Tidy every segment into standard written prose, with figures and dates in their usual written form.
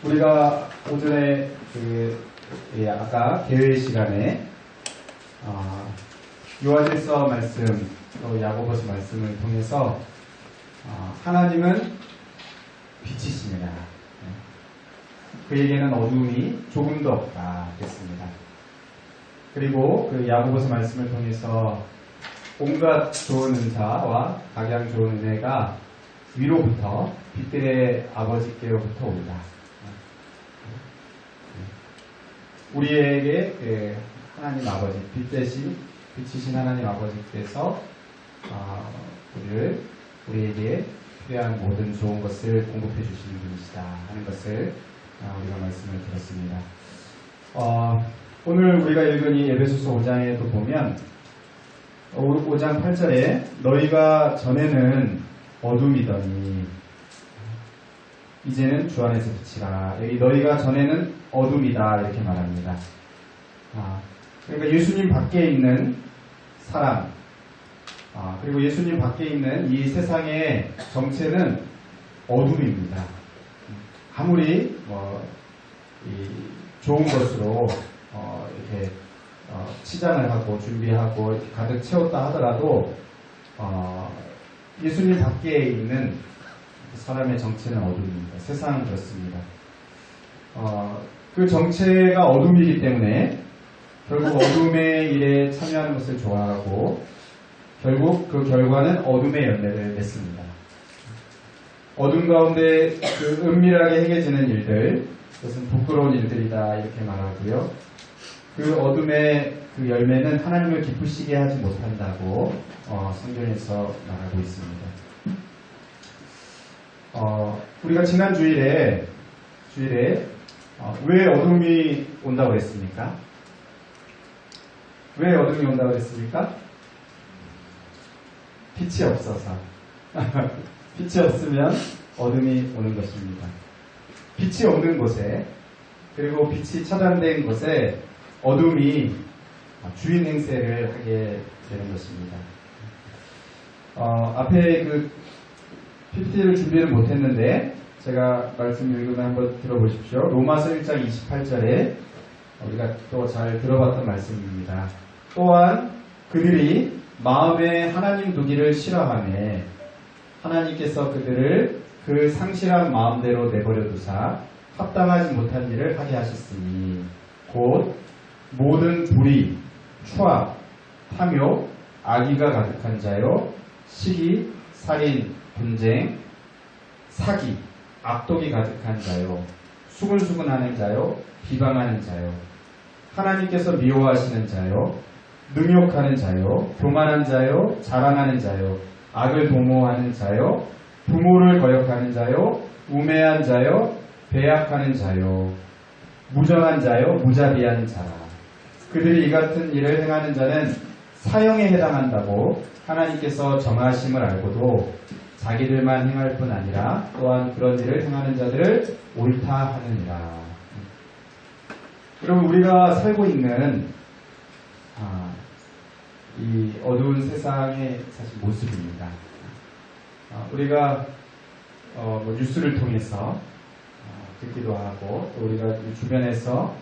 우리가 오전에 아까 개회 시간에 요한일서 말씀, 또 야고보서 말씀을 통해서 하나님은 빛이시니라. 그에게는 어둠이 조금도 없다 했습니다. 그리고 그 야고보서 말씀을 통해서 온갖 좋은 은사와 각양 좋은 은혜가 위로부터 빛들의 아버지께로부터 온다. 우리에게 하나님 아버지, 빛이신 하나님 아버지께서 우리에게 필요한 모든 좋은 것을 공급해 주시는 분이시다 하는 것을 우리가 말씀을 들었습니다. 오늘 우리가 읽은 이 에베소서 5장에도 보면 5장 8절에 너희가 전에는 어둠이더니 이제는 주 안에서 빛이라. 여기 너희가 전에는 어둠이다 이렇게 말합니다. 그러니까 예수님 밖에 있는 사람, 그리고 예수님 밖에 있는 이 세상의 정체는 어둠입니다. 아무리 좋은 것으로 이렇게 치장을 하고 준비하고 이렇게 가득 채웠다 하더라도 예수님 밖에 있는 사람의 정체는 어둠입니다. 세상은 그렇습니다. 그 정체가 어둠이기 때문에 결국 어둠의 일에 참여하는 것을 좋아하고 결국 그 결과는 어둠의 열매를 맺습니다. 어둠 가운데 그 은밀하게 행해지는 일들, 그것은 부끄러운 일들이다 이렇게 말하고요. 그 어둠의 그 열매는 하나님을 기쁘시게 하지 못한다고 성경에서 말하고 있습니다. 우리가 지난 주일에 왜 어둠이 온다고 했습니까? 왜 어둠이 온다고 했습니까? 빛이 없어서. 빛이 없으면 어둠이 오는 것입니다. 빛이 없는 곳에, 그리고 빛이 차단된 곳에 어둠이 주인 행세를 하게 되는 것입니다. 앞에 그 PPT를 준비를 못했는데 제가 말씀 읽으면 한번 들어보십시오. 로마서 1장 28절에 우리가 또 잘 들어봤던 말씀입니다. 또한 그들이 마음에 하나님 두기를 싫어하며 하나님께서 그들을 그 상실한 마음대로 내버려 두사 합당하지 못한 일을 하게 하셨으니 곧 모든 불의, 추악, 탐욕, 악의가 가득한 자요, 시기, 살인, 분쟁, 사기, 악독이 가득한 자요, 수근수근하는 자요, 비방하는 자요, 하나님께서 미워하시는 자요, 능욕하는 자요, 교만한 자요, 자랑하는 자요, 악을 도모하는 자요, 부모를 거역하는 자요, 우매한 자요, 배약하는 자요, 무정한 자요, 무자비한 자라. 그들이 이 같은 일을 행하는 자는 사형에 해당한다고 하나님께서 정하심을 알고도 자기들만 행할 뿐 아니라 또한 그런 일을 행하는 자들을 옳다 하느니라. 여러분, 우리가 살고 있는 이 어두운 세상의 사실 모습입니다. 우리가 뉴스를 통해서 듣기도 하고 또 우리가 주변에서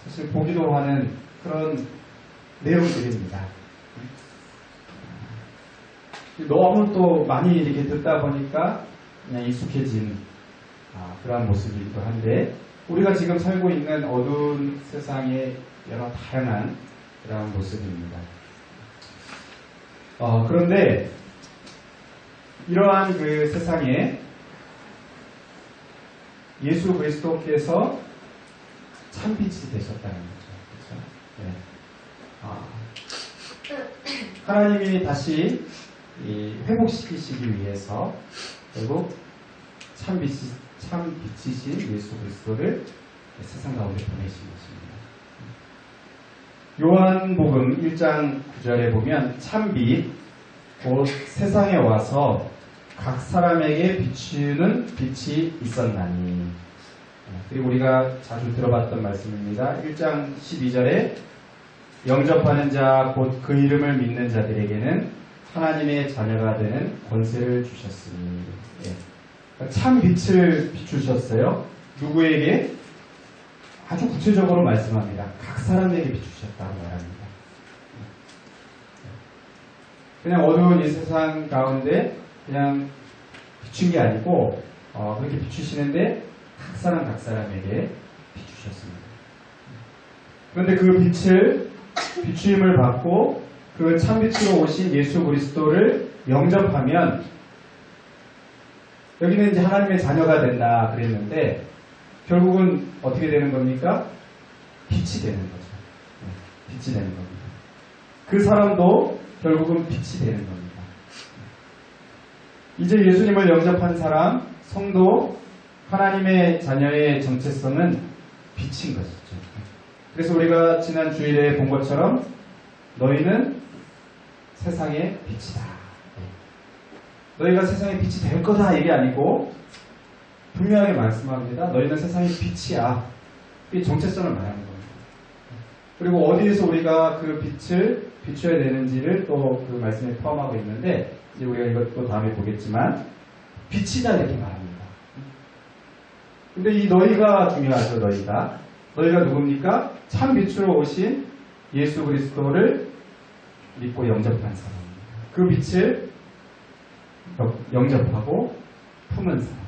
사실 보기도 하는 그런 내용들입니다. 너무 또 많이 이렇게 듣다 보니까 그냥 익숙해진 그런 모습이기도 한데 우리가 지금 살고 있는 어두운 세상의 여러 다양한 그런 모습입니다. 그런데 이러한 그 세상에 예수 그리스도께서 참빛이 되셨다는 거죠. 그렇죠? 네. 하나님이 다시 회복시키시기 위해서 결국 참빛이신 예수 그리스도를 세상 가운데 보내신 것입니다. 요한복음 1장 9절에 보면 참빛 곧 세상에 와서 각 사람에게 비추는 빛이 있었나니. 그리고 우리가 자주 들어봤던 말씀입니다. 1장 12절에 영접하는 자 곧 그 이름을 믿는 자들에게는 하나님의 자녀가 되는 권세를 주셨으니. 참 빛을 비추셨어요. 누구에게? 아주 구체적으로 말씀합니다. 각 사람에게 비추셨다고 말합니다. 그냥 어두운 이 세상 가운데 그냥 비춘 게 아니고 그렇게 비추시는데 각 사람에게 비추셨습니다. 그런데 그 빛을 비추임을 받고 그 참빛으로 오신 예수 그리스도를 영접하면 여기는 이제 하나님의 자녀가 된다 그랬는데 결국은 어떻게 되는 겁니까? 빛이 되는 거죠. 빛이 되는 겁니다. 그 사람도 결국은 빛이 되는 겁니다. 이제 예수님을 영접한 사람, 성도, 하나님의 자녀의 정체성은 빛인 것이죠. 그래서 우리가 지난 주일에 본 것처럼 너희는 세상의 빛이다. 너희가 세상의 빛이 될 거다 얘기 아니고 분명하게 말씀합니다. 너희는 세상의 빛이야. 이 정체성을 말하는 겁니다. 그리고 어디에서 우리가 그 빛을 비춰야 되는지를 또 그 말씀에 포함하고 있는데 이제 우리가 이것도 다음에 보겠지만 빛이다 이렇게 말합니다. 근데 이 너희가 중요하죠. 너희가 누굽니까? 참 빛으로 오신 예수 그리스도를 믿고 영접한 사람입니다. 그 빛을 영접하고 품은 사람,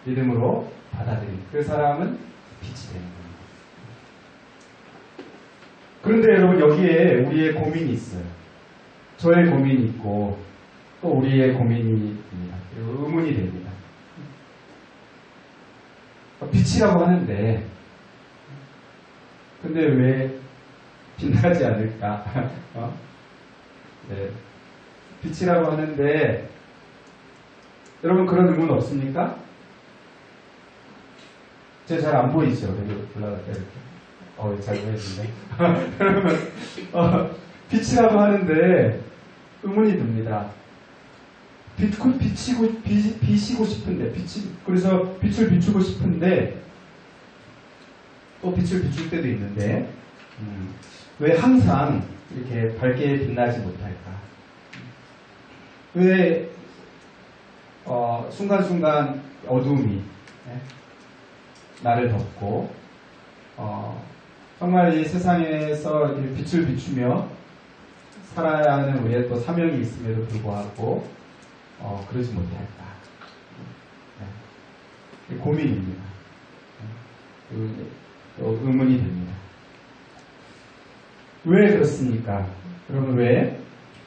믿음으로 받아들인 그 사람은 빛이 되는 겁니다. 그런데 여러분 여기에 우리의 고민이 있어요. 저의 고민이 있고 또 우리의 고민입니다. 그리고 의문이 됩니다. 빛이라고 하는데 근데 왜 빛나지 않을까? 네. 빛이라고 하는데 여러분 그런 의문 없습니까? 제가 잘 안 보이죠? 여기 올라갈 때 이렇게. 잘 보이는데. 그러면 빛이라고 하는데 의문이 듭니다. 비시고 싶은데 그래서 빛을 비추고 싶은데 또 빛을 비출 때도 있는데 왜 항상 이렇게 밝게 빛나지 못할까? 왜 순간순간 어두움이 나를 덮고 정말 이 세상에서 빛을 비추며 살아야 하는 우리의 또 사명이 있음에도 불구하고 그러지 못할까? 고민입니다. 또 의문이 됩니다. 왜 그렇습니까? 여러분 왜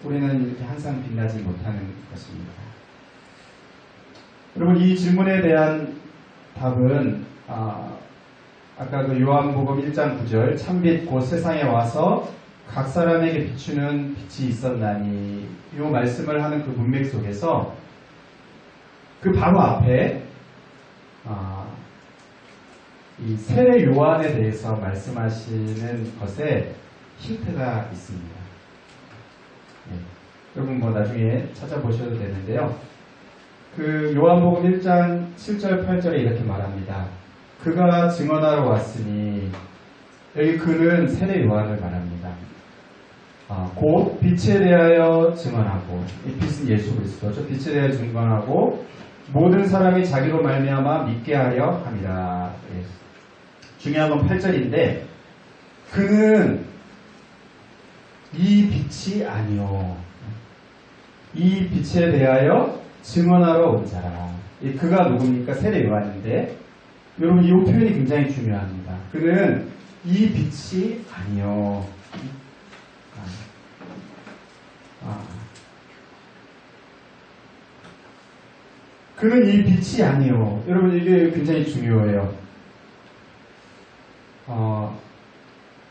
우리는 이렇게 항상 빛나지 못하는 것입니까? 여러분 이 질문에 대한 답은 아까 그 요한복음 1장 9절 참빛 곧 세상에 와서 각 사람에게 비추는 빛이 있었나니 이 말씀을 하는 그 문맥 속에서 그 바로 앞에 이 세례 요한에 대해서 말씀하시는 것에 힌트가 있습니다. 네. 여러분 나중에 찾아보셔도 되는데요. 그 요한복음 1장 7절 8절에 이렇게 말합니다. 그가 증언하러 왔으니 여기 그는 세례 요한을 말합니다. 곧 빛에 대하여 증언하고 이 빛은 예수 그리스도죠. 빛에 대하여 증언하고 모든 사람이 자기로 말미암아 믿게 하려 함이라. 예. 중요한 건 8절인데 그는 이 빛이 아니요 이 빛에 대하여 증언하러 온 자라. 그가 누굽니까? 세례 요한인데 여러분 이 표현이 굉장히 중요합니다. 그는 이 빛이 아니요 그는 이 빛이 아니요. 여러분 이게 굉장히 중요해요.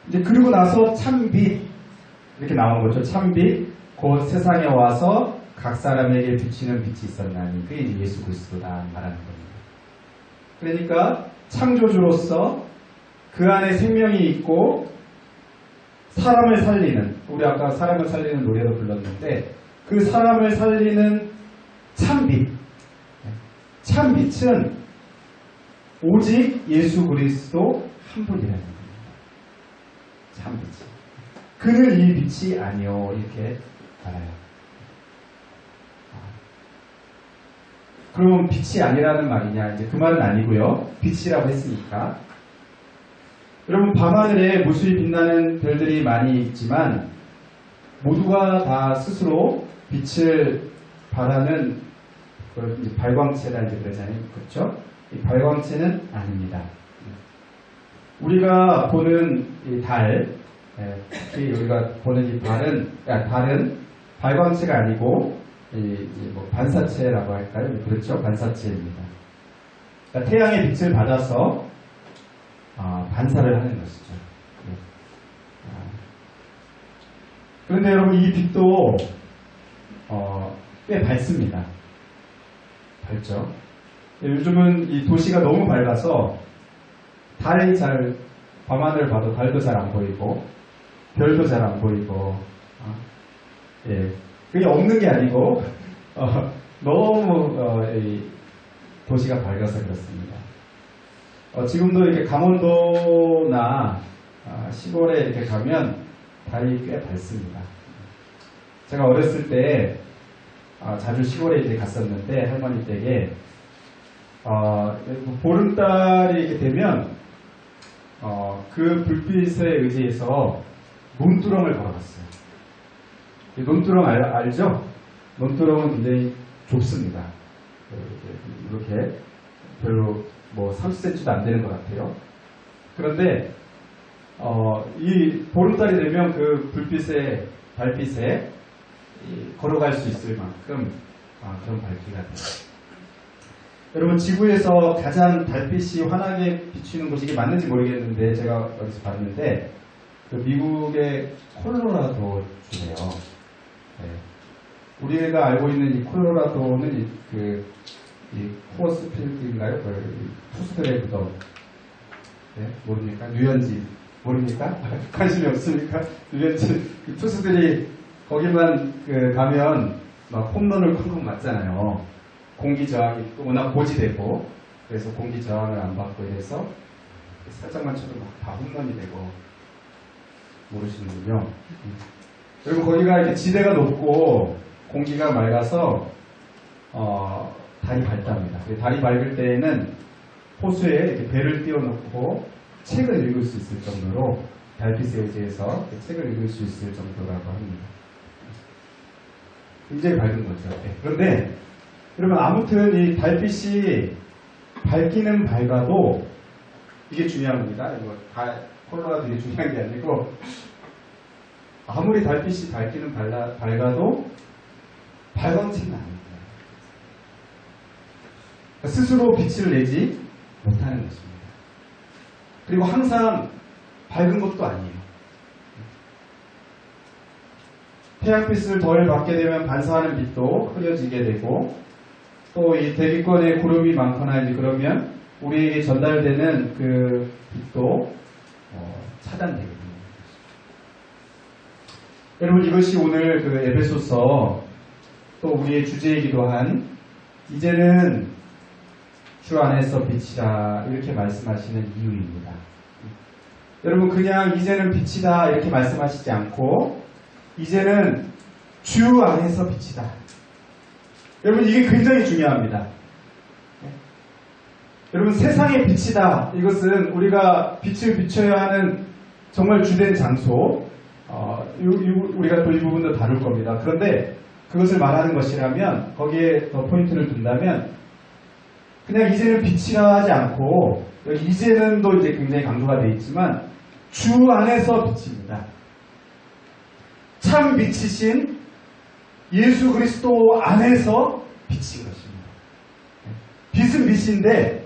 이제 그리고 나서 참빛 이렇게 나오는 거죠. 참빛 곧 세상에 와서 각 사람에게 비치는 빛이 있었나니 그게 이제 예수 그리스도다 말하는 겁니다. 그러니까 창조주로서 그 안에 생명이 있고 사람을 살리는 우리 아까 사람을 살리는 노래도 불렀는데 그 사람을 살리는 참빛은 오직 예수 그리스도 한 분이라는 겁니다. 참빛. 그는 이 빛이 아니요 이렇게 말해요. 그러면 빛이 아니라는 말이냐? 이제 그 말은 아니고요. 빛이라고 했으니까. 여러분, 밤하늘에 무수히 빛나는 별들이 많이 있지만 모두가 다 스스로 빛을 발하는 이제 발광체다 이제 그러잖아요. 그렇죠? 이 발광체는 아닙니다. 우리가 보는 이 달, 특히 우리가 보는 이 달은 발광체가 아니고 뭐 반사체라고 할까요? 그렇죠? 반사체입니다. 그러니까 태양의 빛을 받아서 반사를 하는 것이죠. 그런데 여러분, 이 빛도 꽤 밝습니다. 밝죠? 요즘은 이 도시가 너무 밝아서 밤하늘 봐도 달도 잘 안 보이고 별도 잘 안 보이고 그게 없는 게 아니고 너무 이 도시가 밝아서 그렇습니다. 지금도 이렇게 강원도나 시골에 이렇게 가면 달이 꽤 밝습니다. 제가 어렸을 때 자주 시골에 이제 갔었는데 할머니 댁에 보름달이 이렇게 되면 그 불빛에 의지해서 논두렁을 걸어갔어요. 논두렁 알죠? 논두렁은 굉장히 좁습니다. 이렇게 별로 뭐 30cm도 안 되는 것 같아요. 그런데 이 보름달이 되면 그 달빛에 걸어갈 수 있을 만큼 그런 밝기가 돼요. 여러분, 지구에서 가장 달빛이 환하게 비추는 곳이 이게 맞는지 모르겠는데 제가 어디서 봤는데 그 미국의 콜로라도 주래요. 우리가 알고 있는 이 콜로라도는 이 코어스필드인가요? 투수들의 무덤. 모릅니까? 유연지 모릅니까? 관심이 없습니까? 유연지 투수들이 거기만 가면 막 홈런을 콩콩 맞잖아요. 공기 저항이 또 워낙 고지되고 그래서 공기 저항을 안 받고 이래서 살짝만 쳐도 막 다 홈런이 되고 모르시는군요. 그리고 거기가 이렇게 지대가 높고 공기가 맑아서 달이 밝답니다. 달이 밝을 때에는 호수에 이렇게 배를 띄워놓고 책을 읽을 수 있을 정도로 달빛에 의지해서 책을 읽을 수 있을 정도라고 합니다. 굉장히 밝은 거죠. 그런데 여러분, 아무튼 이 달빛이 밝기는 밝아도 이게 중요한 겁니다. 이거 콜로라도 이게 중요한 게 아니고 아무리 달빛이 밝기는 밝아도 발광체는 아닙니다. 스스로 빛을 내지 못하는 것입니다. 그리고 항상 밝은 것도 아니에요. 태양빛을 덜 받게 되면 반사하는 빛도 흐려지게 되고 또 이 대기권에 구름이 많거나 이제 그러면 우리에게 전달되는 그 빛도 차단되게 됩니다. 여러분, 이것이 오늘 그 에베소서 또 우리의 주제이기도 한 이제는 주 안에서 빛이다 이렇게 말씀하시는 이유입니다. 여러분, 그냥 이제는 빛이다 이렇게 말씀하시지 않고 이제는 주 안에서 빛이다. 여러분, 이게 굉장히 중요합니다. 여러분, 세상의 빛이다. 이것은 우리가 빛을 비춰야 하는 정말 주된 장소. 우리가 또 이 부분도 다룰 겁니다. 그런데 그것을 말하는 것이라면 거기에 더 포인트를 둔다면 그냥 이제는 빛이라 하지 않고 여기 이제는도 이제 굉장히 강조가 되어 있지만 주 안에서 빛입니다. 참 빛이신 예수 그리스도 안에서 빛인 것입니다. 빛은 빛인데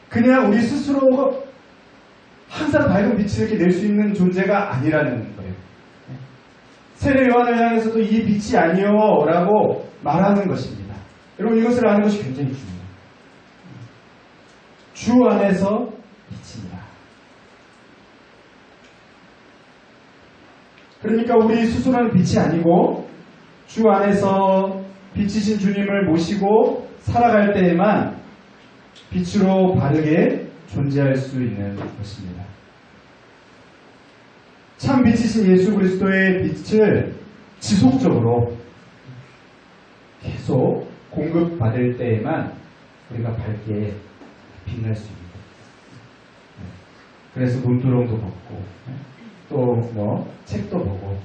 그냥 우리 스스로 항상 밝은 빛을 이렇게 낼 수 있는 존재가 아니라는 거예요. 세례 요한을 향해서도 이 빛이 아니요 라고 말하는 것입니다. 여러분, 이것을 아는 것이 굉장히 중요해요. 주 안에서 빛입니다. 그러니까 우리 스스로는 빛이 아니고 주 안에서 빛이신 주님을 모시고 살아갈 때에만 빛으로 바르게 존재할 수 있는 것입니다. 참 빛이신 예수 그리스도의 빛을 지속적으로 계속 공급받을 때에만 우리가 밝게 빛날 수 있는 거예요. 그래서 눈두렁도 벗고 또 뭐 책도 보고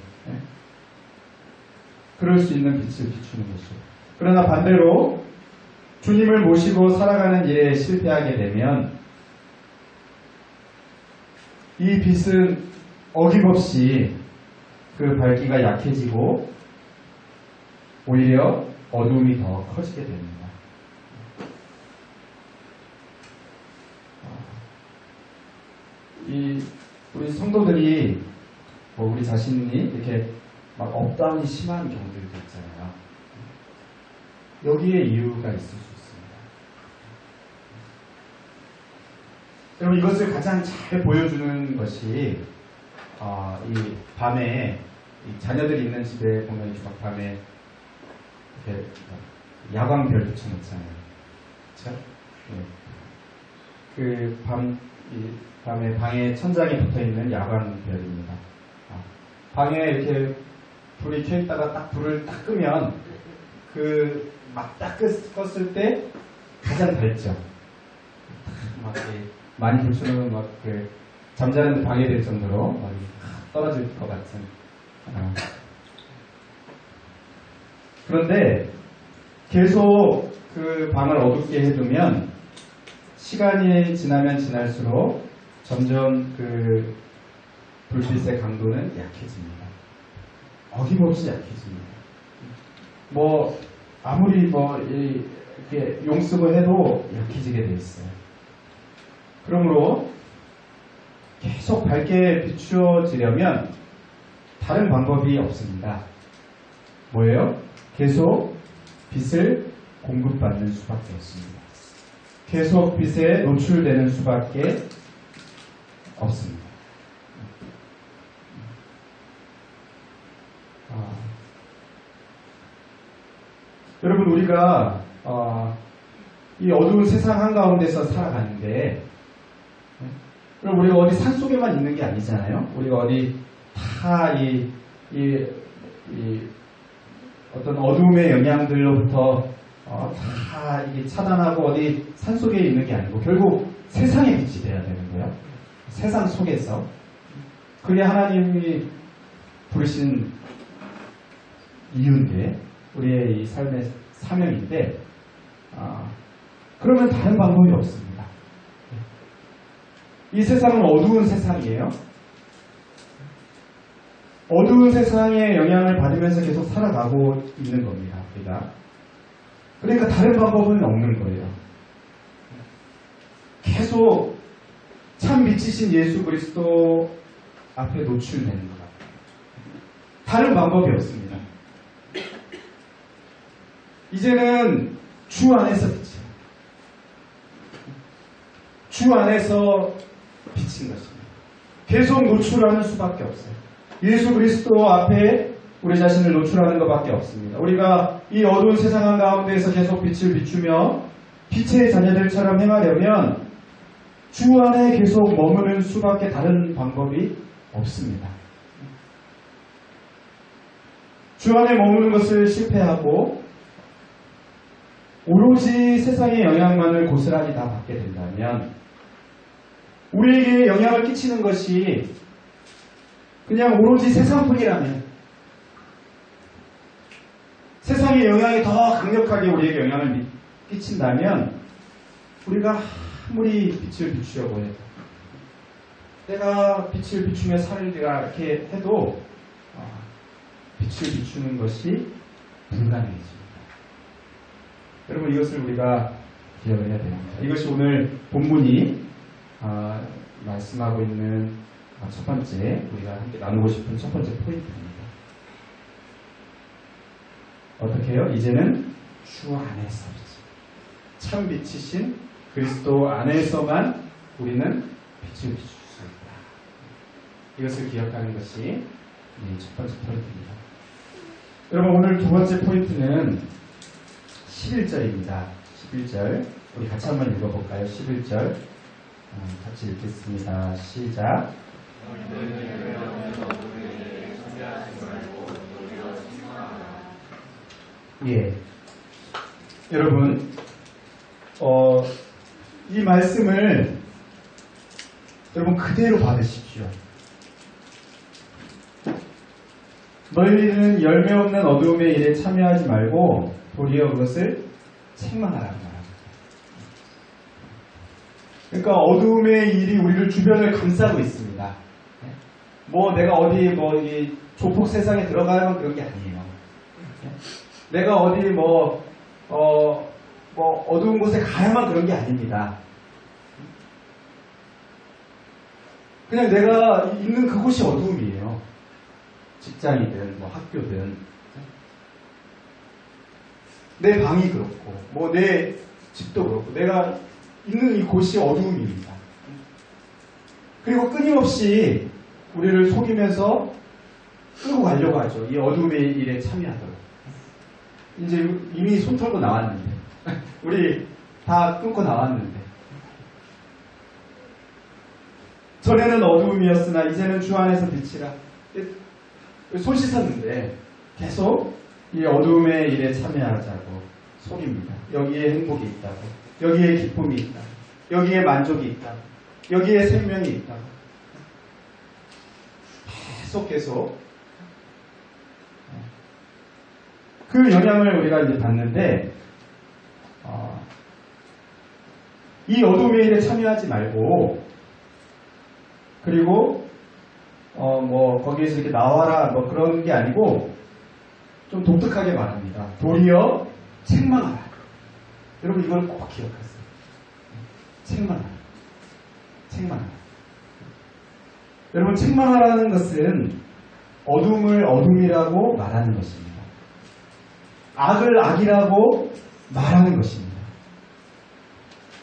그럴 수 있는 빛을 비추는 것이죠. 그러나 반대로 주님을 모시고 살아가는 일에 실패하게 되면 이 빛은 어김없이 그 밝기가 약해지고 오히려 어두움이 더 커지게 됩니다. 우리 성도들이 우리 자신이 이렇게 막 업다운이 심한 경우들도 있잖아요. 여기에 이유가 있을 수 있습니다. 여러분 이것을 가장 잘 보여주는 것이 이 밤에 이 자녀들이 있는 집에 보면 막 밤에 이렇게 야광별 붙여놓잖아요. 그렇죠? 네. 밤에 방에 천장에 붙어있는 야광별입니다. 방에 이렇게 불이 켜있다가 딱 불을 딱 끄면 막 딱 껐을 때 가장 밝죠. 막 많이 불추면 막 잠자는 데 방해될 정도로 막 떨어질 것 같은. 그런데 계속 그 방을 어둡게 해두면 시간이 지나면 지날수록 점점 그 불빛의 강도는 약해집니다. 어김없이 약해집니다. 아무리 이렇게 용쓰고 해도 약해지게 돼 있어요. 그러므로 계속 밝게 비추어지려면 다른 방법이 없습니다. 뭐예요? 계속 빛을 공급받는 수밖에 없습니다. 계속 빛에 노출되는 수밖에 없습니다. 여러분 우리가 이 어두운 세상 한가운데서 살아가는데 그럼 우리가 어디 산속에만 있는 게 아니잖아요. 우리가 어디 다 어떤 어두움의 영향들로부터 다 차단하고 어디 산속에 있는 게 아니고 결국 세상의 빛이 돼야 되는 거예요. 세상 속에서. 그게 하나님이 부르신 이유인데 우리의 이 삶의 사명인데 그러면 다른 방법이 없습니다. 이 세상은 어두운 세상이에요. 어두운 세상의 영향을 받으면서 계속 살아가고 있는 겁니다. 우리가. 그러니까 다른 방법은 없는 거예요. 계속 참 빛이신 예수 그리스도 앞에 노출되는 것 같아요. 다른 방법이 없습니다. 이제는 주 안에서 빛이에요. 주 안에서 빛인 것입니다. 계속 노출하는 수밖에 없어요. 예수 그리스도 앞에 우리 자신을 노출하는 것밖에 없습니다. 우리가 이 어두운 세상 한가운데에서 계속 빛을 비추며 빛의 자녀들처럼 행하려면 주 안에 계속 머무는 수밖에 다른 방법이 없습니다. 주 안에 머무는 것을 실패하고 오로지 세상의 영향만을 고스란히 다 받게 된다면 우리에게 영향을 끼치는 것이 그냥 오로지 세상뿐이라면 세상의 영향이 더 강력하게 우리에게 영향을 끼친다면 우리가 아무리 빛을 비추려고 해도 내가 빛을 비추며 살리라 이렇게 해도 빛을 비추는 것이 불가능해집니다. 여러분 이것을 우리가 기억을 해야 됩니다. 이것이 오늘 본문이 말씀하고 있는 첫 번째 우리가 함께 나누고 싶은 첫 번째 포인트입니다. 어떻게 해요? 이제는 주 안에서 참 빛이신 그리스도 안에서만 우리는 빛을 비출 수 있다. 이것을 기억하는 것이 첫 번째 포인트입니다. 여러분 오늘 두 번째 포인트는 11절입니다. 11절 우리 같이 한번 읽어볼까요? 11절 같이 읽겠습니다. 시작. 예. 여러분, 이 말씀을 여러분 그대로 받으십시오. 너희는 열매 없는 어두움의 일에 참여하지 말고 도리어 그것을 책망하라는 말입니다. 그러니까 어두움의 일이 우리를 주변을 감싸고 있습니다. 뭐 내가 어디 뭐 이 조폭 세상에 들어가야만 그런 게 아니에요. 내가 어디 뭐 어두운 곳에 가야만 그런 게 아닙니다. 그냥 내가 있는 그곳이 어두움이에요. 직장이든 뭐 학교든 내 방이 그렇고 뭐 내 집도 그렇고 내가 있는 이곳이 어두움입니다. 그리고 끊임없이 우리를 속이면서 끌고 가려고 하죠. 이 어둠의 일에 참여하도록. 이제 이미 손 털고 나왔는데 우리 다 끊고 나왔는데 전에는 어두움이었으나 이제는 주 안에서 빛이라. 손 씻었는데 계속 이 어두움의 일에 참여하자고 속입니다. 여기에 행복이 있다고, 여기에 기쁨이 있다고, 여기에 만족이 있다고, 여기에 생명이 있다고 계속 그 영향을 우리가 이제 받는데 이 어둠의 일에 참여하지 말고 그리고 뭐 거기에서 이렇게 나와라 뭐 그런 게 아니고 좀 독특하게 말합니다. 도리어 책망하라. 여러분 이걸 꼭 기억하세요. 책망하라. 책망하라. 여러분 책망하라는 것은 어둠을 어둠이라고 말하는 것입니다. 악을 악이라고 말하는 것입니다.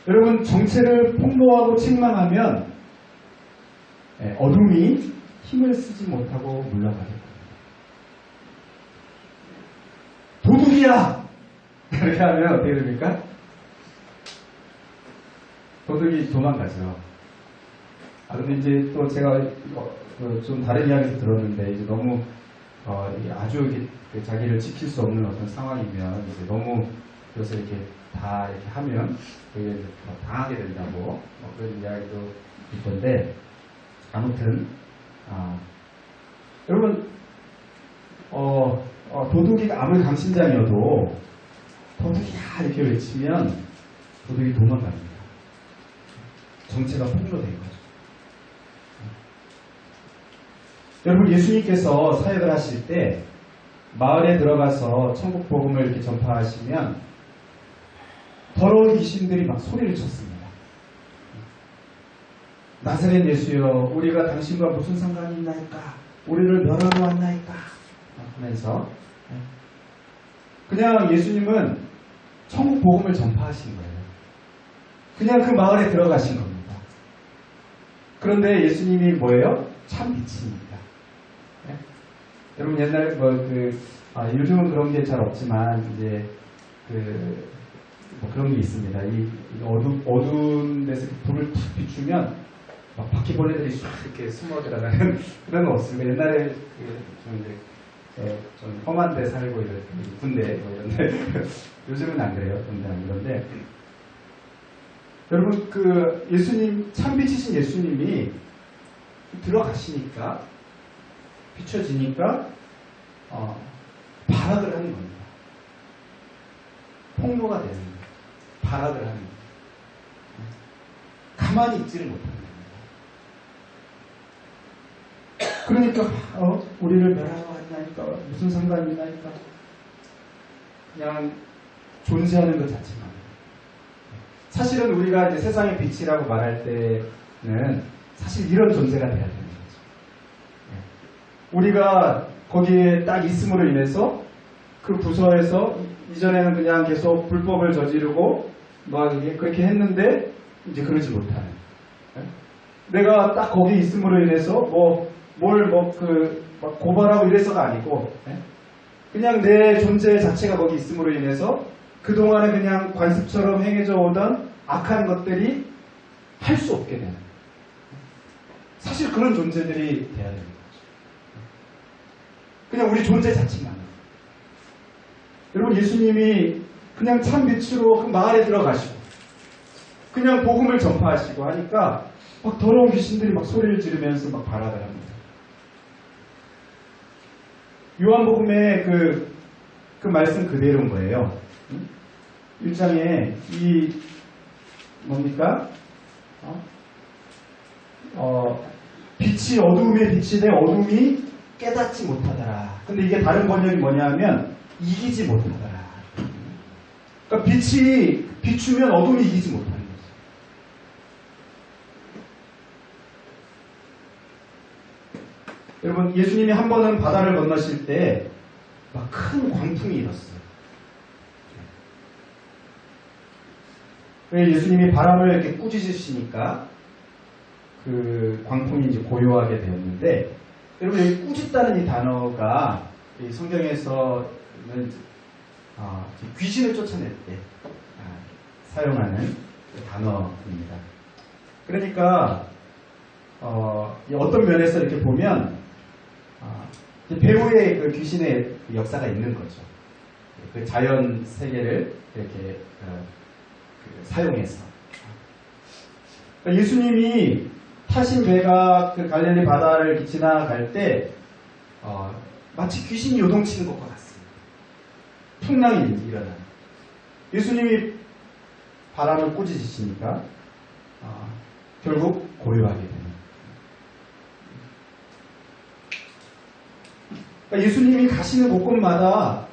여러분 정체를 폭로하고 책망하면 어둠이 힘을 쓰지 못하고 물러가게 됩니다. 도둑이야! 이렇게 하면 어떻게 됩니까? 도둑이 도망가죠. 근데 이제 또 제가 좀 다른 이야기도 들었는데 이제 너무 아주 자기를 지킬 수 없는 어떤 상황이면 이제 너무 그래서 이렇게 다 이렇게 하면 그게 당하게 된다고 그런 이야기도 있던데 아무튼 여러분 도둑이 아무리 강심장이어도 도둑이야 이렇게 외치면 도둑이 도망갑니다. 정체가 폭로된 거죠. 여러분 예수님께서 사역을 하실 때 마을에 들어가서 천국 복음을 이렇게 전파하시면 더러운 귀신들이 막 소리를 쳤습니다. 나사렛 예수여 우리가 당신과 무슨 상관이 있나이까 우리를 멸하러 왔나이까 하면서 그냥 예수님은 천국 복음을 전파하신 거예요. 그냥 그 마을에 들어가신 겁니다. 그런데 예수님이 뭐예요? 참 빛입니다. 여러분 옛날 요즘은 그런 게 잘 없지만 이제 뭐 그런 게 있습니다. 이 어두운 데서 불을 탁 비추면 막 바퀴벌레들이 쫙 이렇게 숨어 들어가는 그런 거 없습니다. 옛날에 좀 험한 데 살고 이런 군대 뭐 이런데 요즘은 안 그래요. 군대 안 그런데 여러분 그 예수님 참빛이신 예수님이 들어가시니까 비춰지니까 발악을 하는 겁니다. 폭로가 되는 거예요. 발악을 하는 거예요. 가만히 있지를 못하는 겁니다. 그러니까 우리를 멸하러 왔나니까 무슨 상관이 있나니까 그냥 존재하는 것 자체만. 사실은 우리가 이제 세상의 빛이라고 말할 때는 사실 이런 존재가 돼야 되는 거죠. 우리가 거기에 딱 있음으로 인해서 그 부서에서 이전에는 그냥 계속 불법을 저지르고 막 그렇게 했는데 이제 그러지 못하는. 내가 딱 거기 있음으로 인해서 막 고발하고 이래서가 아니고 그냥 내 존재 자체가 거기 있음으로 인해서 그동안에 그냥 관습처럼 행해져 오던 악한 것들이 할 수 없게 되는. 사실 그런 존재들이 돼야 되는 거죠. 그냥 우리 존재 자체만. 여러분 예수님이 그냥 참 빛으로 그 마을에 들어가시고 그냥 복음을 전파하시고 하니까 막 더러운 귀신들이 막 소리를 지르면서 막 발악을 합니다. 요한복음의 그 말씀 그대로인 거예요. 1장에 이 뭡니까? 빛이 어둠에 빛이 돼 어둠이 깨닫지 못하더라. 근데 이게 다른 번역이 뭐냐 하면 이기지 못하더라. 그러니까 빛이 비추면 어둠이 이기지 못하는 거죠. 여러분, 예수님이 한 번은 바다를 건너실 때 막 큰 광풍이 일었어요. 왜 예수님이 바람을 이렇게 꾸짖으시니까 그 광풍이 이제 고요하게 되었는데, 여러분 여기 꾸짖다는 이 단어가 이 성경에서는 귀신을 쫓아낼 때 사용하는 그 단어입니다. 그러니까 어떤 면에서 이렇게 보면 배우의 그 귀신의 역사가 있는 거죠. 그 자연 세계를 이렇게 사용해서. 그러니까 예수님이 타신 배가 그 갈릴리 바다를 지나갈 때 마치 귀신이 요동치는 것과 같습니다. 풍랑이 일어나는. 예수님이 바람을 꾸짖으시니까 결국 고요하게 되는. 그러니까 예수님이 가시는 곳곳마다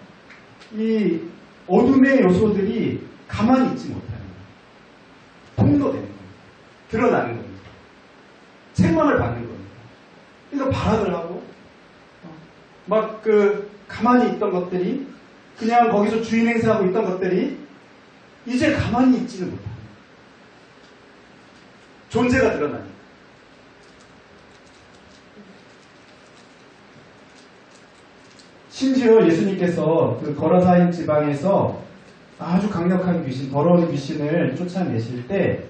이 어둠의 요소들이 가만히 있지 못하는 거예요. 폭로되는 겁니다. 드러나는 겁니다. 책망을 받는 겁니다. 그러니까 발악을 하고 막 가만히 있던 것들이 그냥 거기서 주인 행세하고 있던 것들이 이제 가만히 있지는 못합니다. 존재가 드러나니까. 심지어 예수님께서 그 거라사인 지방에서 아주 강력한 귀신, 더러운 귀신을 쫓아내실 때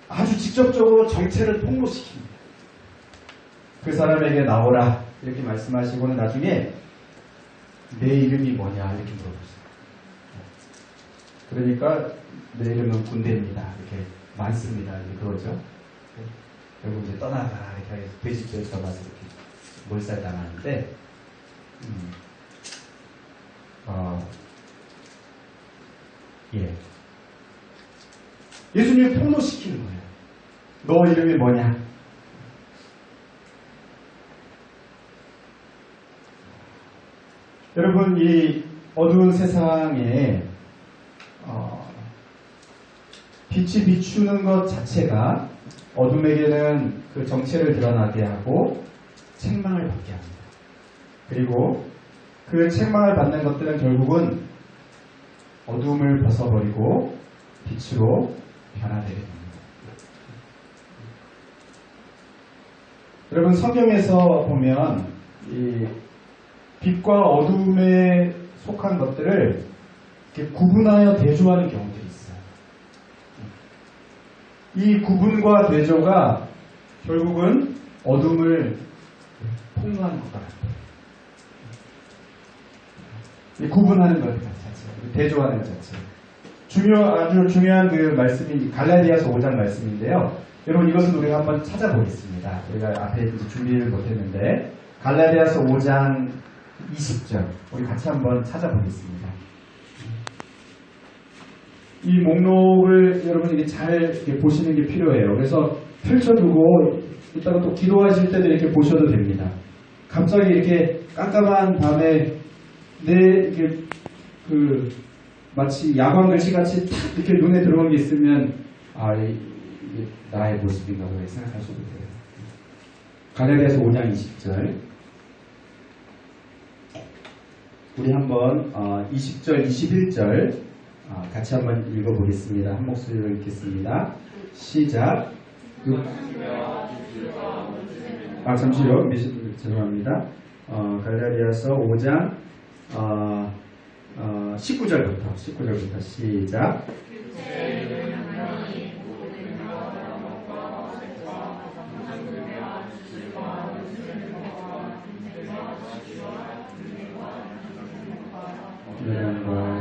아주 직접적으로 정체를 폭로시킵니다. 그 사람에게 나오라 이렇게 말씀하시고는 나중에 내 이름이 뭐냐 이렇게 물어보세요. 그러니까 내 이름은 군대입니다. 이렇게 많습니다. 이렇게 그러죠. 결국 이제 떠나가라 이렇게 해서 돼지뼈에 떠나서 이렇게 몰살당하는데 예수님이 폭로시키는 거예요. 너 이름이 뭐냐? 여러분, 이 어두운 세상에 빛이 비추는 것 자체가 어둠에게는 그 정체를 드러나게 하고 책망을 받게 합니다. 그리고 그 책망을 받는 것들은 결국은 어둠을 벗어버리고 빛으로 변화되게 됩니다. 여러분, 성경에서 보면 이 빛과 어둠에 속한 것들을 이렇게 구분하여 대조하는 경우들이 있어요. 이 구분과 대조가 결국은 어둠을 폭로하는 것 같아요. 구분하는 것 자체, 대조하는 것 자체. 아주 중요한 그 말씀이 갈라디아서 5장 말씀인데요. 여러분 이것은 우리가 한번 찾아보겠습니다. 우리가 앞에 이제 준비를 못했는데 갈라디아서 5장 20절 우리 같이 한번 찾아보겠습니다. 이 목록을 여러분이 잘 이렇게 보시는 게 필요해요. 그래서 펼쳐두고 이따가 또 기도하실 때도 이렇게 보셔도 됩니다. 갑자기 이렇게 깜깜한 밤에 이렇게 마치 야광 글씨 같이 탁 이렇게 눈에 들어온 게 있으면 이게 나의 모습인가 보다 생각하셔도 돼요. 갈라디아서 5장 20절 우리 한번 20절, 21절 같이 한번 읽어보겠습니다. 한 목소리로 읽겠습니다. 시작. 잠시요. 죄송합니다. 갈라디아서 5장 19절부터 시작. 미련과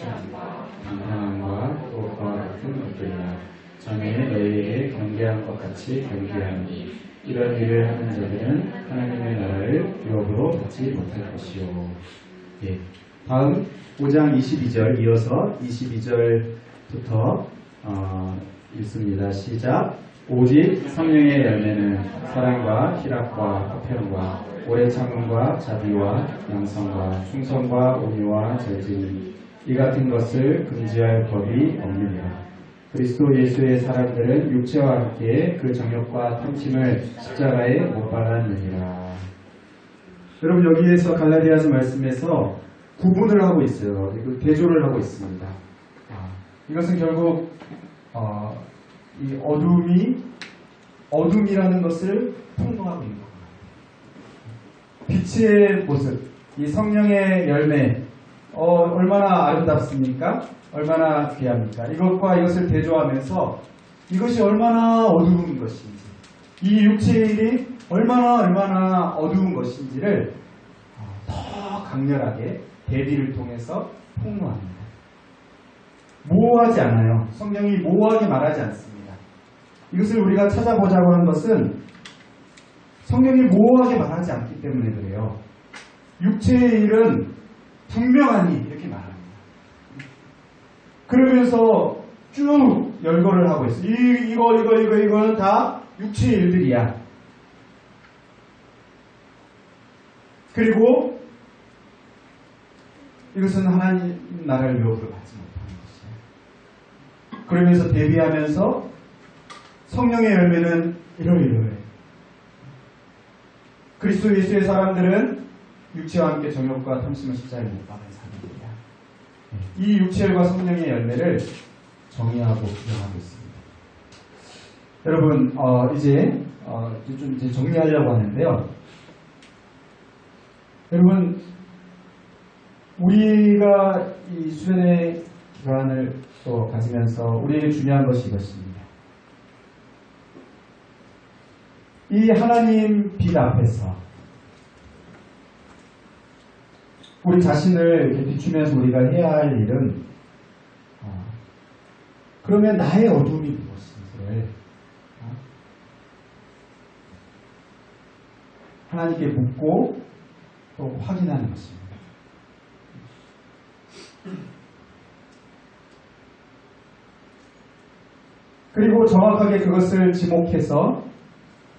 방탕함과 또 그와 같은 것들이나 전에 너희에게 경계한 것 같이 경계하니 이런 일을 하는 자들은 하나님의 나라를 유업으로 받지 못할 것이요. 예. 다음 5장 22절 이어서 22절부터 읽습니다. 시작. 오직 성령의 열매는 사랑과 희락과 화평과 오래 참음과 자비와 양성과 충성과 온유와 절제니 이 같은 것을 금지할 법이 없느니라. 그리스도 예수의 사람들은 육체와 함께 그 정욕과 탐심을 십자가에 못 박았느니라. 여러분 여기에서 갈라디아서 말씀에서 구분을 하고 있어요. 그리고 대조를 하고 있습니다. 이것은 결국 이 어둠이라는 것을 폭로하고 있는 겁니다. 빛의 모습, 이 성령의 열매, 얼마나 아름답습니까? 얼마나 귀합니까? 이것과 이것을 대조하면서 이것이 얼마나 어두운 것인지, 이 육체의 일이 얼마나 어두운 것인지를 더 강렬하게 대비를 통해서 폭로합니다. 모호하지 않아요. 성경이 모호하게 말하지 않습니다. 이것을 우리가 찾아보자고 한 것은 성경이 모호하게 말하지 않기 때문에 그래요. 육체의 일은 분명하니 이렇게 말합니다. 그러면서 쭉 열거를 하고 있어요. 이거는 다 육체의 일들이야. 그리고 이것은 하나님 나라를 유업으로 받지 못하는 것이에요. 그러면서 대비하면서 성령의 열매는 이러이러해. 그리스도 예수의 사람들은 육체와 함께 정욕과 탐심을 십자가에 못 박은 사람입니다. 이 육체와 성령의 열매를 정의하고 규정하고 있습니다. 여러분 이제 좀 정리하려고 하는데요. 여러분 우리가 이 수련의 기간을 또 가지면서 우리에게 중요한 것이 이것입니다. 이 하나님 빛 앞에서 우리 자신을 이렇게 비추면서 우리가 해야 할 일은 그러면 나의 어둠이 무엇인지를 하나님께 묻고 또 확인하는 것입니다. 그리고 정확하게 그것을 지목해서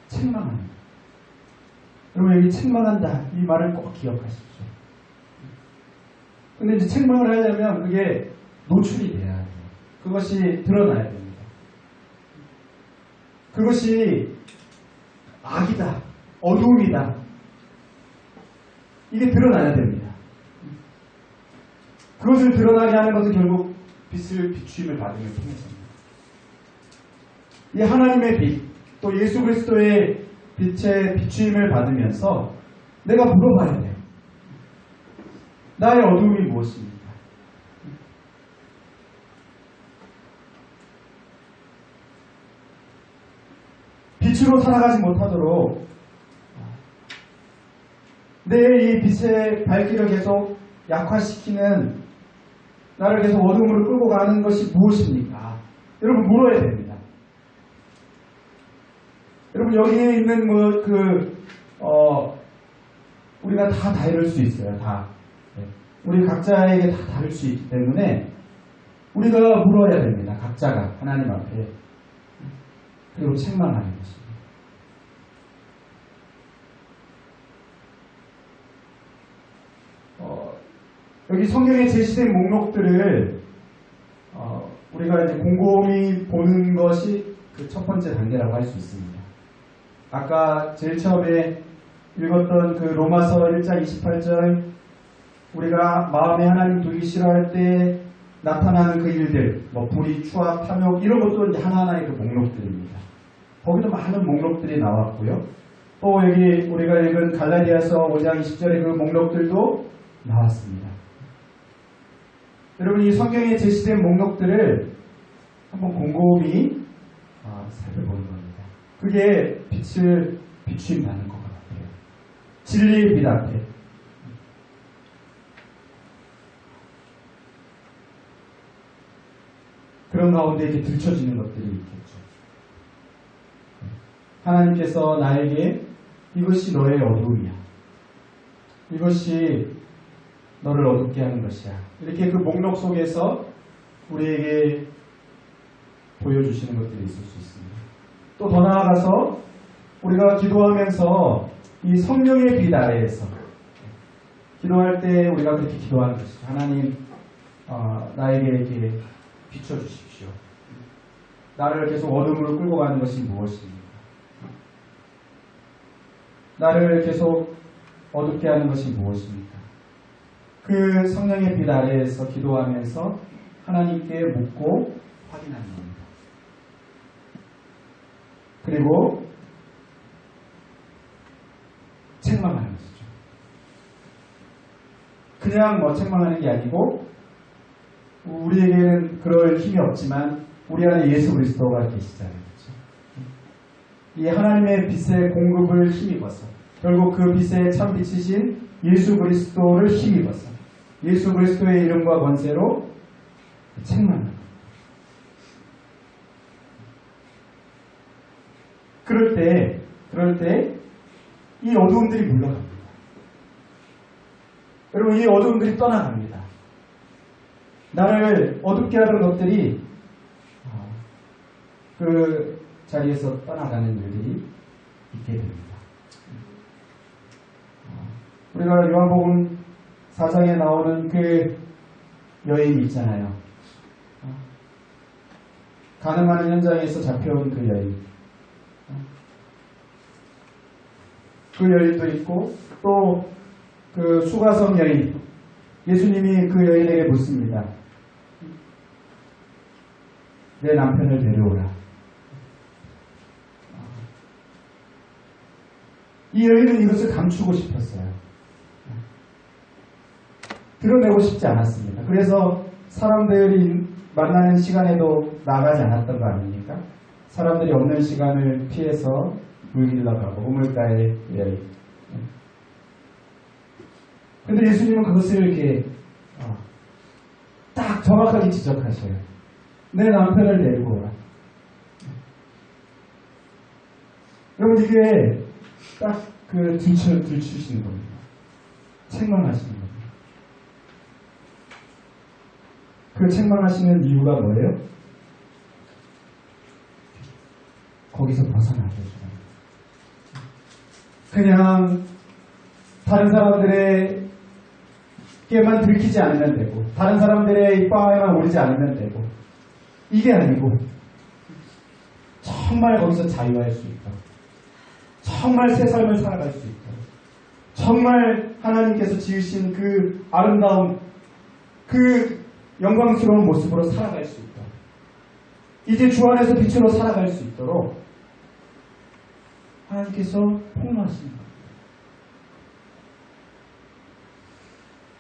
책망합니다. 여러분 여기 책망한다 이 말을 꼭 기억하십시오. 근데 이제 책망을 하려면 그게 노출이 돼야 돼요. 그것이 드러나야 됩니다. 그것이 악이다, 어두움이다. 이게 드러나야 됩니다. 그것을 드러나게 하는 것은 결국 빛을 비추임을 받으며 통해서입니다. 이 하나님의 빛, 또 예수 그리스도의 빛의 비추임을 받으면서 내가 물어봐야 돼요. 나의 어두움이 무엇입니까? 빛으로 살아가지 못하도록 내 이 빛의 밝기를 계속 약화시키는 나를 계속 어둠으로 끌고 가는 것이 무엇입니까? 여러분 물어야 됩니다. 여러분 여기에 있는 우리가 다 다를 수 있어요. 다. 우리 각자에게 다 다를 수 있기 때문에 우리가 물어야 됩니다. 각자가 하나님 앞에. 그리고 책망하는 것입니다. 여기 성경에 제시된 목록들을 우리가 이제 곰곰이 보는 것이 그 첫 번째 단계라고 할 수 있습니다. 아까 제일 처음에 읽었던 그 로마서 1장 28절 우리가 마음에 하나님 두기 싫어할 때 나타나는 그 일들, 불의, 추악, 탐욕 이런 것도 이제 하나하나의 그 목록들입니다. 거기도 많은 목록들이 나왔고요. 또 여기 우리가 읽은 갈라디아서 5장 20절의 그 목록들도 나왔습니다. 여러분 이 성경에 제시된 목록들을 한번 곰곰이 살펴보는 겁니다. 그게 빛을 비추임받는 것 같아요. 진리의 빛 앞에. 그런 가운데 이렇게 들춰지는 것들이 있겠죠. 하나님께서 나에게 이것이 너의 어두움이야. 이것이 너를 어둡게 하는 것이야. 이렇게 그 목록 속에서 우리에게 보여주시는 것들이 있을 수 있습니다. 또 더 나아가서 우리가 기도하면서 이 성령의 빛 아래에서 기도할 때 우리가 그렇게 기도하는 것이죠. 하나님, 나에게 이렇게 비춰주십시오. 나를 계속 어둠으로 끌고 가는 것이 무엇입니까? 나를 계속 어둡게 하는 것이 무엇입니까? 그 성령의 빛 아래에서 기도하면서 하나님께 묻고 확인하는 겁니다. 그리고 책망하는 것이죠. 그냥 뭐 책망하는 게 아니고 우리에게는 그럴 힘이 없지만 우리 안에 예수 그리스도가 계시잖아요. 그렇죠? 이 하나님의 빛의 공급을 힘입어서 결국 그 빛의 참 빛이신 예수 그리스도를 힘입어서 예수 그리스도의 이름과 권세로 책망합니다. 그럴 때 이 어두움들이 물러갑니다. 여러분, 이 어두움들이 떠나갑니다. 나를 어둡게 하던 것들이 그 자리에서 떠나가는 일들이 있게 됩니다. 우리가 요한복음 4장에 나오는 그 여인이 있잖아요. 가늠하는 현장에서 잡혀온 그 여인. 그 여인도 있고 또 그 수가성 여인. 예수님이 그 여인에게 묻습니다. 내 남편을 데려오라. 이 여인은 이것을 감추고 싶었어요. 드러내고 싶지 않았습니다. 그래서 사람들이 만나는 시간에도 나가지 않았던 거 아닙니까? 사람들이 없는 시간을 피해서 물길러 가고 우물가에 여인. 근데 예수님은 그것을 이렇게 딱 정확하게 지적하셔요. 내 남편을 데리고 오라. 여러분, 이게 딱 그 들추시는 겁니다. 책망하시는 겁니다. 그 책망하시는 이유가 뭐예요? 거기서 벗어나게 해주는. 그냥 다른 사람들에게만 들키지 않으면 되고, 다른 사람들의 입방에만 오르지 않으면 되고, 이게 아니고 정말 거기서 자유할 수 있다. 정말 새 삶을 살아갈 수 있다. 정말 하나님께서 지으신 그 아름다운 그 영광스러운 모습으로 살아갈 수 있다. 이제 주 안에서 빛으로 살아갈 수 있도록 하나님께서 폭로하시는 겁니다.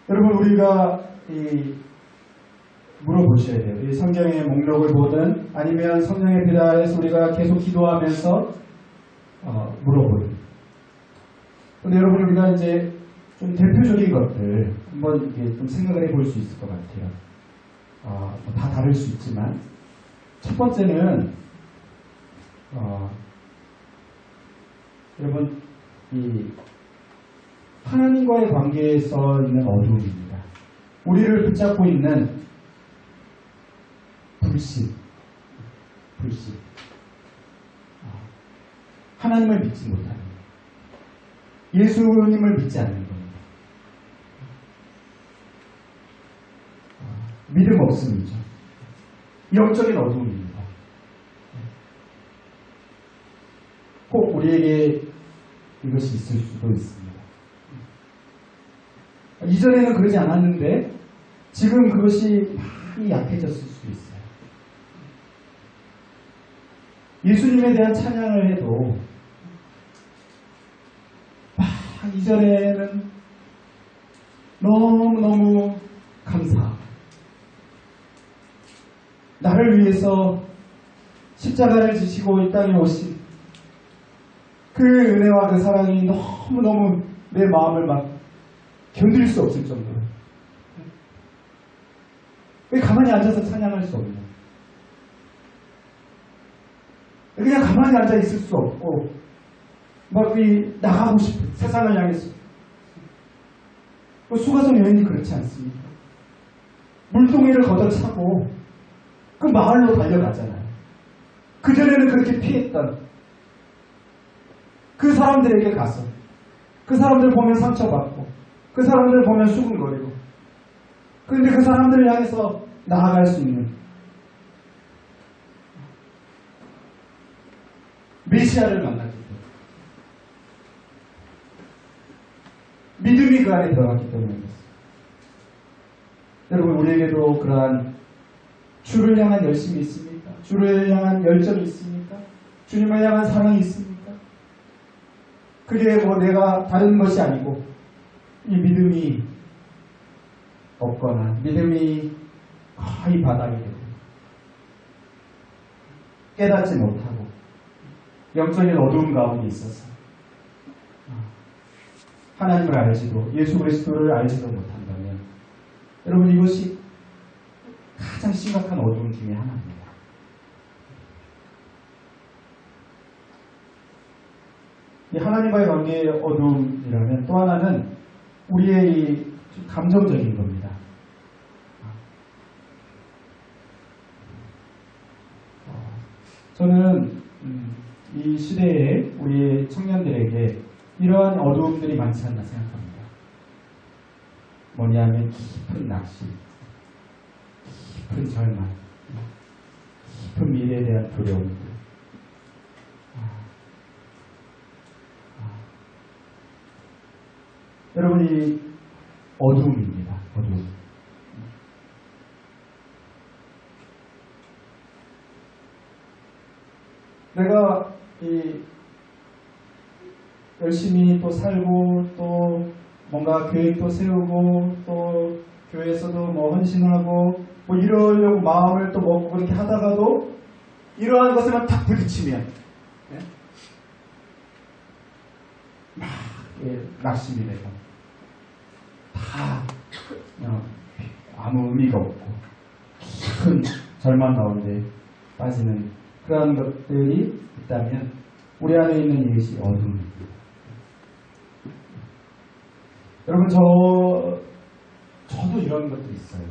여러분, 우리가 물어보셔야 돼요. 이 성경의 목록을 보든 아니면 성령의 빛 아래에서 우리가 계속 기도하면서 물어보든. 근데 여러분, 우리가 이제 좀 대표적인 것들 한번 이렇게 좀 생각을 해볼 수 있을 것 같아요. 다 다를 수 있지만 첫 번째는 여러분, 이 하나님과의 관계에서 있는 어두움입니다. 우리를 붙잡고 있는 불신. 하나님을 믿지 못하는 것. 예수님을 믿지 않는 겁니다. 믿음 없음이죠. 영적인 어두움입니다. 꼭 우리에게 이것이 있을 수도 있습니다. 이전에는 그러지 않았는데 지금 그것이 많이 약해졌을 수도 있어요. 예수님에 대한 찬양을 해도 이전에는 너무너무 감사하고 나를 위해서 십자가를 지시고 이 땅에 오신 그 은혜와 그 사랑이 너무너무 내 마음을 막 견딜 수 없을 정도로 왜 가만히 앉아서 찬양할 수 없냐. 그냥 가만히 앉아 있을 수 없고 막 나가고 싶은 세상을 향해서. 수가성 여인이 그렇지 않습니까? 물동이를 걷어차고 그 마을로 달려가잖아요. 그전에는 그렇게 피했던 그 사람들에게 가서 그 사람들 보면 상처받고 그 사람들 보면 수근거리고 그런데 그 사람들을 향해서 나아갈 수 있는 메시아를 만났기 때문에 믿음이 그 안에 들어갔기 때문입니다. 여러분 우리에게도 그러한 주를 향한 열심이 있습니까? 주를 향한 열정이 있습니까? 주님을 향한 사랑이 있습니까? 그게 내가 다른 것이 아니고 이 믿음이 없거나 믿음이 거의 바닥이 되고 깨닫지 못하고 영적인 어두운 가운데 있어서 하나님을 알지도 예수 그리스도를 알지도 못한다면 여러분 이것이 가장 심각한 어두움 중에 하나입니다. 이 하나님과의 관계의 어두움이라면 또 하나는 우리의 이 감정적인 겁니다. 저는 이 시대에 우리 청년들에게 이러한 어두움들이 많지 않나 생각합니다. 뭐냐면 깊은 낙심, 깊은 절망, 깊은 미래에 대한 두려움들. 여러분이 어두움입니다. 어두움. 내가 열심히 또 살고 또 뭔가 계획도 세우고 또 교회에서도 헌신하고 이러려고 마음을 또 먹고 그렇게 하다가도 이러한 것에만 탁 부딪히면 막 낙심이 되고 다 아무 의미가 없고 큰 절망 가운데 빠지는 그런 것들이 있다면 우리 안에 있는 이것이 어둠입니다. 여러분 저도 이런 것도 있어요.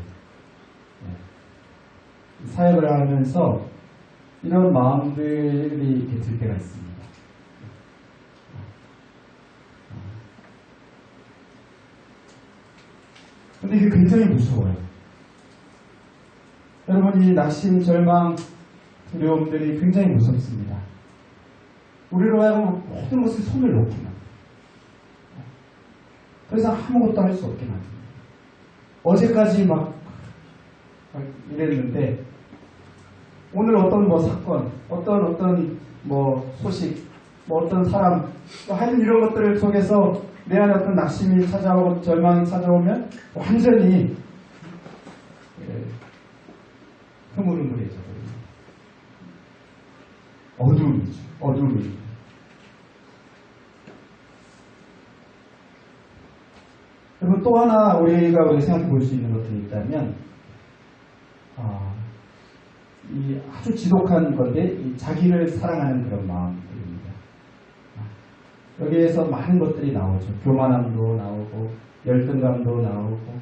사역을 하면서 이런 마음들이 이렇게 들 때가 있습니다. 근데 이게 굉장히 무서워요. 여러분 이 낙심, 절망, 두려움들이 굉장히 무섭습니다. 우리로 하여금 모든 것에 손을 놓게 만듭니다. 더 이상 아무것도 할 수 없게 만듭니다. 어제까지 막 이랬는데 오늘 어떤 사건, 어떤 소식, 어떤 사람, 하여튼 이런 것들 속에서 내 안에 어떤 낙심이 찾아오고 절망이 찾아오면 완전히 흐물흐물해져 버립니다. 어두움이죠. 어두움입니다. 그리고 또 하나 우리가 생각해 볼 수 있는 것들이 있다면 이 아주 지독한 건데 이 자기를 사랑하는 그런 마음들입니다. 여기에서 많은 것들이 나오죠. 교만함도 나오고 열등감도 나오고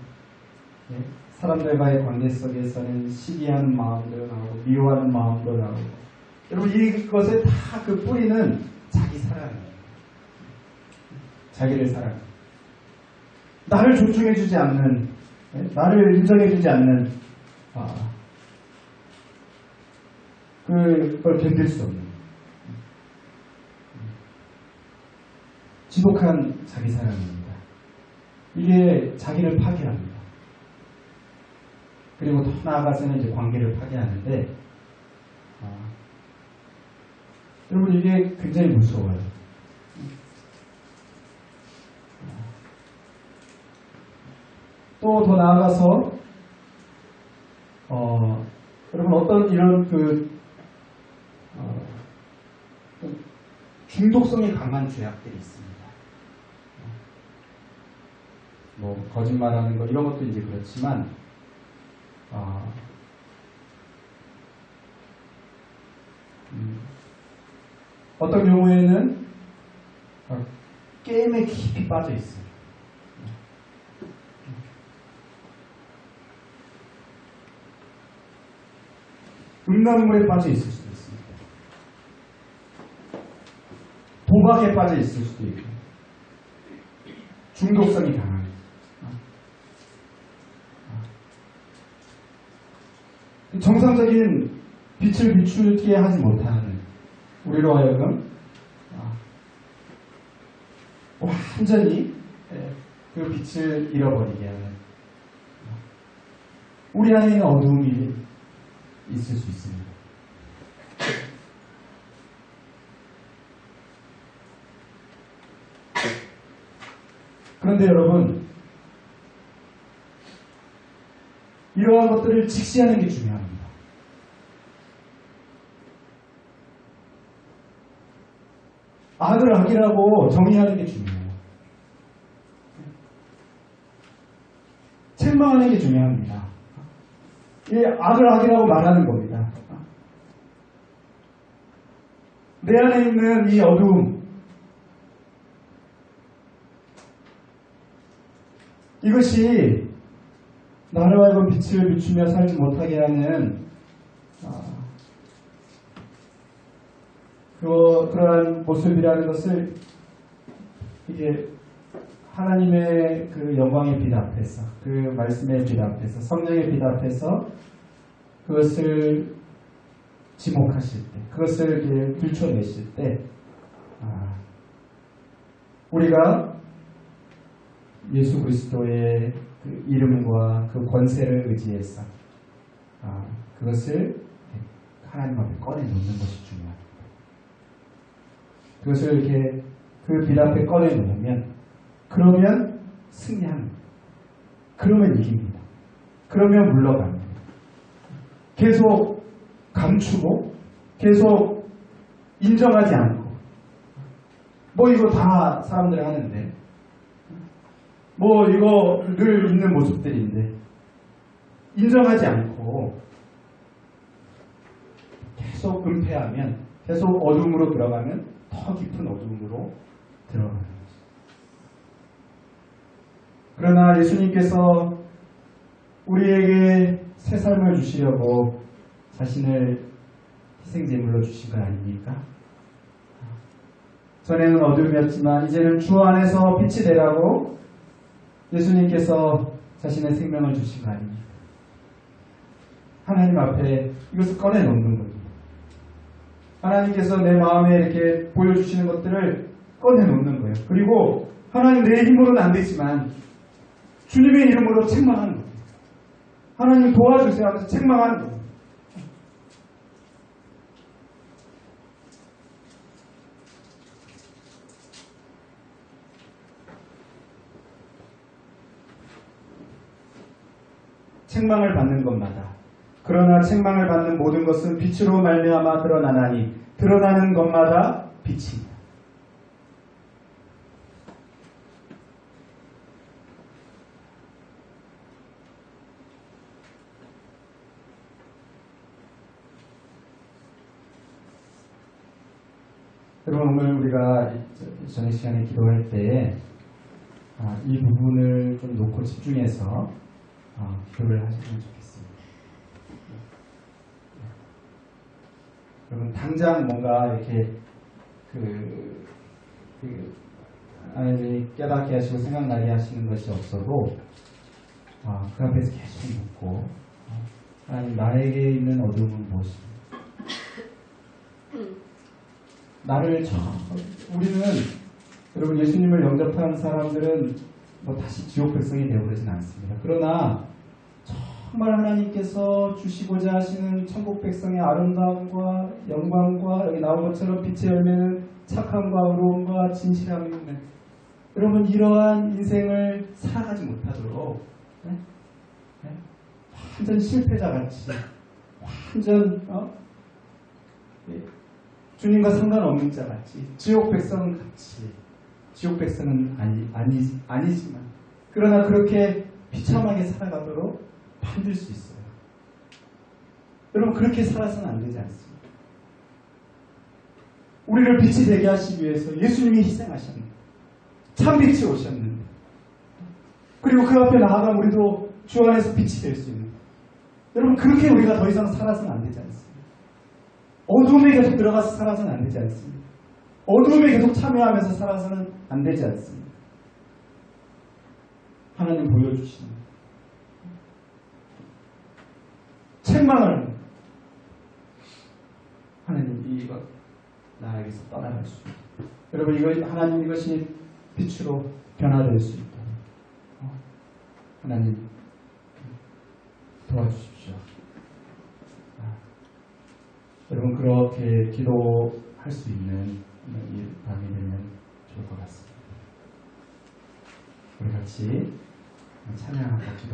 사람들과의 관계 속에서는 시기한 마음도 나오고 미워하는 마음도 나오고 여러분 이것의 다 그 뿌리는 자기 사랑이에요. 자기를 사랑. 나를 존중해주지 않는 나를 인정해주지 않는 그걸 견딜 수 없는 지독한 자기 사랑입니다. 이게 자기를 파괴합니다. 그리고 더 나아가서는 이제 관계를 파괴하는데 여러분 이게 굉장히 무서워요. 또 더 나아가서 여러분 어떤 이런 중독성이 강한 죄악들이 있습니다. 거짓말하는 거 이런 것도 이제 그렇지만 어떤 경우에는 게임에 깊이 빠져 있어요. 음란물에 빠져 있을 수도 있습니다. 도박에 빠져 있을 수도 있고, 중독성이 강합니다. 정상적인 빛을 비추게 하지 못하는 우리로 하여금 완전히 그 빛을 잃어버리게 하는, 우리 안에는 어두움이 있을 수 있습니다. 그런데 여러분, 이러한 것들을 직시하는 게 중요합니다. 악을 악이라고 정의하는 게 중요해요. 책망하는 게 중요합니다. 이 악을 악이라고 말하는 겁니다. 내 안에 있는 이 어두움, 이것이 나를 하여금 빛을 비추며 살지 못하게 하는 그러한 모습이라는 것을, 이게 하나님의 그 영광의 빛 앞에서, 그 말씀의 빛 앞에서, 성령의 빛 앞에서 그것을 지목하실 때, 그것을 이렇게 들춰내실 때, 우리가 예수 그리스도의 그 이름과 그 권세를 의지해서 그것을 하나님 앞에 꺼내놓는 것이 중요합니다. 그것을 이렇게 그 빛 앞에 꺼내놓으면, 그러면 승리합니다. 그러면 이깁니다. 그러면 물러갑니다. 계속 감추고 계속 인정하지 않고, 뭐 이거 다 사람들이 하는데, 뭐 이거 늘 있는 모습들인데, 인정하지 않고 계속 은폐하면, 계속 어둠으로 들어가면 더 깊은 어둠으로 들어가는 거죠. 그러나 예수님께서 우리에게 새 삶을 주시려고 자신을 희생제물로 주신 것 아닙니까? 전에는 어둠이었지만 이제는 주 안에서 빛이 되라고 예수님께서 자신의 생명을 주신 거 아닙니까? 하나님 앞에 이것을 꺼내놓는 겁니다. 하나님께서 내 마음에 이렇게 보여주시는 것들을 꺼내놓는 거예요. 그리고 하나님, 내 힘으로는 안 되지만 주님의 이름으로 책망하는 거예요. 하나님 도와주세요 하면서 책망하는 거예요. 책망을 받는 것마다, 그러나 책망을 받는 모든 것은 빛으로 말미암아 드러나나니 드러나는 것마다 빛입니다. 여러분, 오늘 우리가 저녁 시간에 기도할 때 이 부분을 좀 놓고 집중해서 기도를 하시면 좋겠습니다. 여러분, 당장 뭔가 이렇게 하나님이 깨닫게 하시고 생각나게 하시는 것이 없어도 그 앞에서 계속 묻고, 하나님, 나에게 있는 어둠은 무엇입니까? 우리는, 여러분, 예수님을 영접한 사람들은 뭐 다시 지옥 백성이 되어버리진 않습니다. 그러나 정말 하나님께서 주시고자 하시는 천국 백성의 아름다움과 영광과, 여기 나온 것처럼 빛의 열매는 착함과 의로움과 진실함이 있는, 여러분, 이러한 인생을 살아가지 못하도록 완전 실패자같이, 완전 주님과 상관없는 자같이, 지옥 백성같이, 지옥 백성은 아니지만, 그러나 그렇게 비참하게 살아가도록 만들 수 있어요. 여러분, 그렇게 살아서는 안 되지 않습니까? 우리를 빛이 되게 하시기 위해서 예수님이 희생하셨는데, 참 빛이 오셨는데, 그리고 그 앞에 나아가 우리도 주 안에서 빛이 될 수 있는, 여러분, 그렇게 우리가 더 이상 살아서는 안 되지 않습니다. 어둠에 계속 들어가서 살아서는 안 되지 않습니다. 어둠에 계속 참여하면서 살아서는 안 되지 않습니다. 하나님 보여주시는 책망을 하나님 이것 나에게서 떠나갈 수 있다. 여러분, 이거 하나님 이것이 빛으로 변화될 수 있다. 하나님 도와주십시오. 여러분, 그렇게 기도할 수 있는 이 밤이 되면 좋을 것 같습니다. 우리 같이 찬양하고 기도